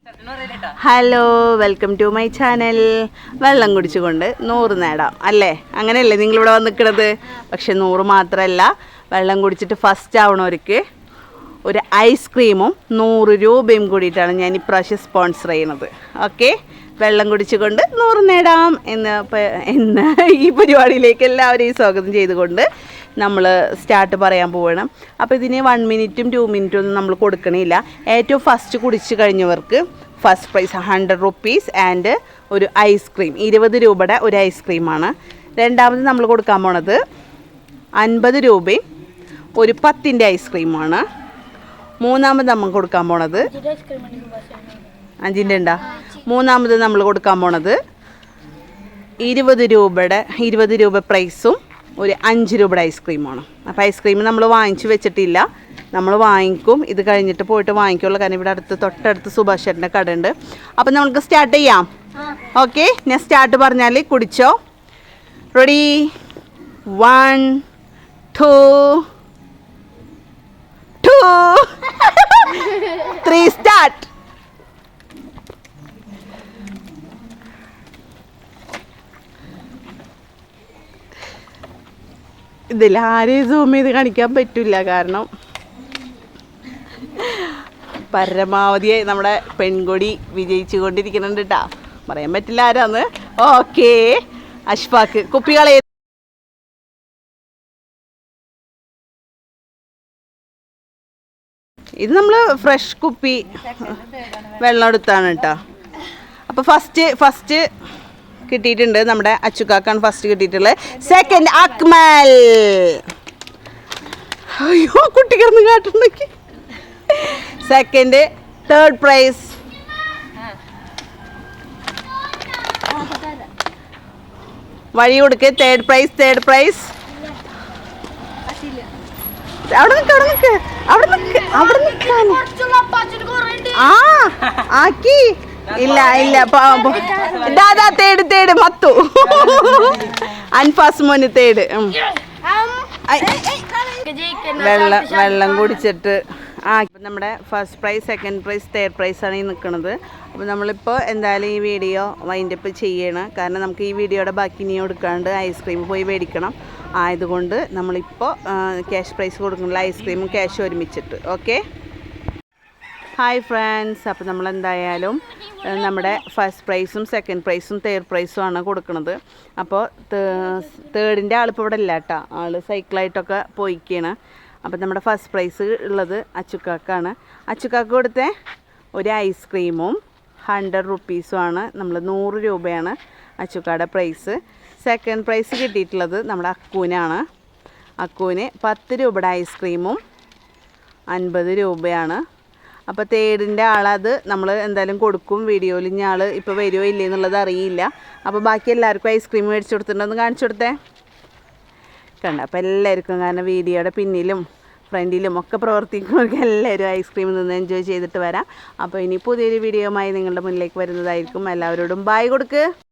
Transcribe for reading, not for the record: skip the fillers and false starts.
Hello, welcome to my channel. വെള്ളം കുടിച്ചുകൊണ്ട് 100 നേടാം അല്ലേ? അങ്ങനെയല്ലേ നിങ്ങളിവിടെ വന്ന് നിൽക്കുന്നത്? പക്ഷെ 100 മാത്രമല്ല, വെള്ളം കുടിച്ചിട്ട് ഫസ്റ്റ് ആവണവർക്ക് ഒരു ഐസ്ക്രീമും 100 രൂപയും കൂടിയിട്ടാണ് ഞാൻ ഇപ്രാവശ്യം സ്പോൺസർ ചെയ്യുന്നത്. ഓക്കെ, വെള്ളം കുടിച്ചുകൊണ്ട് 100 നേടാം എന്ന് ഈ പരിപാടിയിലേക്ക് എല്ലാവരെയും സ്വാഗതം ചെയ്തുകൊണ്ട് നമ്മൾ സ്റ്റാർട്ട് പറയാൻ പോവുകയാണ്. അപ്പോൾ ഇതിന് 1 മിനിറ്റും 2 മിനിറ്റും ഒന്നും നമ്മൾ കൊടുക്കണില്ല. ഏറ്റവും ഫസ്റ്റ് കുടിച്ച് കഴിഞ്ഞവർക്ക് ഫസ്റ്റ് പ്രൈസ് 100 റുപ്പീസ് ആൻഡ് ഒരു ഐസ്ക്രീം, 20 രൂപയുടെ ഒരു ഐസ്ക്രീമാണ്. രണ്ടാമത് നമ്മൾ കൊടുക്കാൻ പോണത് 50 രൂപയും ഒരു 10ൻ്റെ ഐസ്ക്രീമാണ്. മൂന്നാമത് നമ്മൾ കൊടുക്കാൻ പോണത് 5ൻ്റെ ഉണ്ടാ. മൂന്നാമത് നമ്മൾ കൊടുക്കാൻ പോണത് 20 രൂപ പ്രൈസും ഒരു 5 രൂപയുടെ ഐസ്ക്രീമാണ്. അപ്പോൾ ഐസ്ക്രീം നമ്മൾ വാങ്ങിച്ച് വെച്ചിട്ടില്ല, നമ്മൾ വാങ്ങിക്കും. ഇത് കഴിഞ്ഞിട്ട് പോയിട്ട് വാങ്ങിക്കുള്ളൂ, കാരണം ഇവിടെ തൊട്ടടുത്ത് സുഭാഷ് ചേട്ടൻ്റെ കട ഉണ്ട്. അപ്പം നമുക്ക് സ്റ്റാർട്ട് ചെയ്യാം. ഓക്കെ, ഞാൻ സ്റ്റാർട്ട് പറഞ്ഞാൽ കുടിച്ചോ. Ready, 1 2 3 start. ഇതിൽ ആരെയും സൂം ചെയ്ത് കാണിക്കാൻ പറ്റില്ല, കാരണം പരമാവധി നമ്മുടെ പെൺകൊടി വിജയിച്ചു കൊണ്ടിരിക്കുന്നുണ്ട് കേട്ടോ. പറയാൻ പറ്റില്ല ആരാന്ന്. ഓക്കെ, അഷ്ഫാക്ക് കുപ്പികളെ ഇത് നമ്മൾ ഫ്രഷ് കുപ്പി വെള്ളം എടുത്താണ് കേട്ടോ. അപ്പോൾ ഫസ്റ്റ് കിട്ടിയിട്ടുണ്ട് നമ്മുടെ അച്ചുക്കാക്കാണ് ഫസ്റ്റ് കിട്ടിയിട്ടുള്ളത്. സെക്കൻഡ് അക്മൽ. അയ്യോ, കുട്ടി കിടന്ന് കാട്ടുണ്ടെങ്കിൽ. സെക്കൻഡ്, തേർഡ് പ്രൈസ് വഴി കൊടുക്ക്. തേർഡ് പ്രൈസ് അവിടെ നിൽക്കാൻ ആക്കി ഇല്ല തേട് മത്തു അൻഫാസ് മോന് തേട്. വെള്ളം കുടിച്ചിട്ട് ഇപ്പം നമ്മുടെ first prize, second prize, third പ്രൈസാണ് ഈ നിൽക്കുന്നത്. അപ്പോൾ നമ്മളിപ്പോൾ എന്തായാലും ഈ വീഡിയോ വൈൻഡപ്പ് ചെയ്യണം, കാരണം നമുക്ക് ഈ വീഡിയോയുടെ ബാക്കി ഇനിയും എടുക്കാണ്ട് ഐസ്ക്രീം പോയി മേടിക്കണം. ആയതുകൊണ്ട് നമ്മളിപ്പോൾ ക്യാഷ് പ്രൈസ് കൊടുക്കുന്നില്ല, ഐസ്ക്രീമും ക്യാഷും ഒരുമിച്ചിട്ട്. Okay, hi friends. അപ്പോൾ നമ്മളെന്തായാലും നമ്മുടെ ഫസ്റ്റ് പ്രൈസും സെക്കൻഡ് പ്രൈസും തേർഡ് പ്രൈസും ആണ് കൊടുക്കുന്നത്. അപ്പോൾ തേർഡിൻ്റെ ആളിപ്പോൾ ഇവിടെ ഇല്ല കേട്ടോ, ആൾ സൈക്കിളായിട്ടൊക്കെ പോയിക്കാണ്. അപ്പോൾ നമ്മുടെ ഫസ്റ്റ് പ്രൈസ് ഉള്ളത് അച്ചുക്കാക്കാണ്. അച്ചുക്കാക്ക് കൊടുത്ത ഒരു ഐസ്ക്രീമും 100 റുപ്പീസുമാണ്. നമ്മൾ 100 രൂപയാണ് അച്ചുക്കായുടെ പ്രൈസ്. സെക്കൻഡ് പ്രൈസ് കിട്ടിയിട്ടുള്ളത് നമ്മുടെ അക്കൂനാണ്. അക്കൂന് 10 രൂപയുടെ ഐസ്ക്രീമും 50 രൂപയാണ്. അപ്പോൾ തേർഡിൻ്റെ ആളത് നമ്മൾ എന്തായാലും കൊടുക്കും. വീഡിയോയിൽ ഇനി ആൾ ഇപ്പോൾ വരുമോ ഇല്ലേ എന്നുള്ളത് അറിയില്ല. അപ്പോൾ ബാക്കി എല്ലാവർക്കും ഐസ്ക്രീം മേടിച്ചു കൊടുത്തിട്ടുണ്ടെന്ന് കാണിച്ചു കൊടുത്തേ കണ്ട. അപ്പോൾ എല്ലാവർക്കും, കാരണം വീഡിയോയുടെ പിന്നിലും ഫ്രണ്ടിലും ഒക്കെ പ്രവർത്തിക്കുന്നവർക്ക് എല്ലാവരും ഐസ്ക്രീമിൽ നിന്ന് എൻജോയ് ചെയ്തിട്ട് വരാം. അപ്പോൾ ഇനി പുതിയൊരു വീഡിയോയുമായി നിങ്ങളുടെ മുന്നിലേക്ക് വരുന്നതായിരിക്കും. എല്ലാവരോടും ബായ് കൊടുക്ക്.